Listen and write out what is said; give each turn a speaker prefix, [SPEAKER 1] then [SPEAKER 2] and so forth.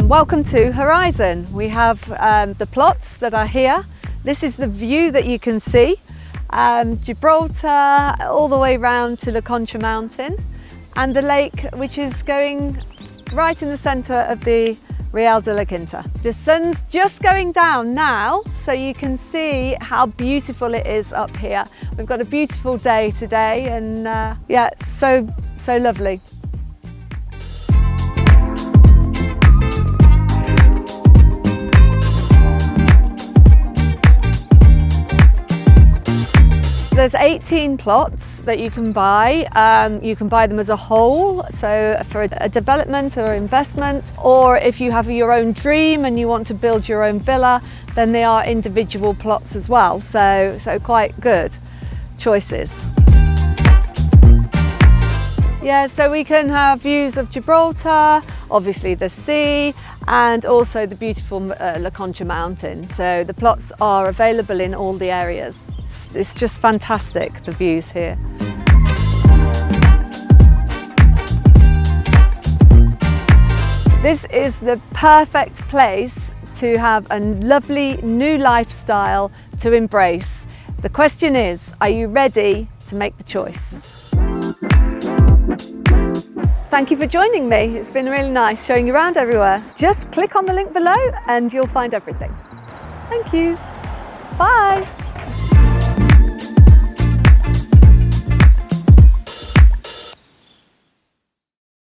[SPEAKER 1] and welcome to Horizon. We have the plots that are here. This is the view that you can see. Gibraltar all the way round to La Concha Mountain and the lake, which is going right in the centre of the Real de la Quinta. The sun's just going down now, so you can see how beautiful it is up here. We've got a beautiful day today, and yeah, it's so lovely. There's 18 plots that you can buy. You can buy them as a whole, so for a development or investment, or if you have your own dream and you want to build your own villa, then they are individual plots as well, so quite good choices. Yeah, so we can have views of Gibraltar, obviously the sea, and also the beautiful La Concha Mountain. So the plots are available in all the areas. It's just fantastic, the views here. This is the perfect place to have a lovely new lifestyle to embrace. The question is, are you ready to make the choice? Thank you for joining me. It's been really nice showing you around everywhere. Just click on the link below and you'll find everything. Thank you. Bye.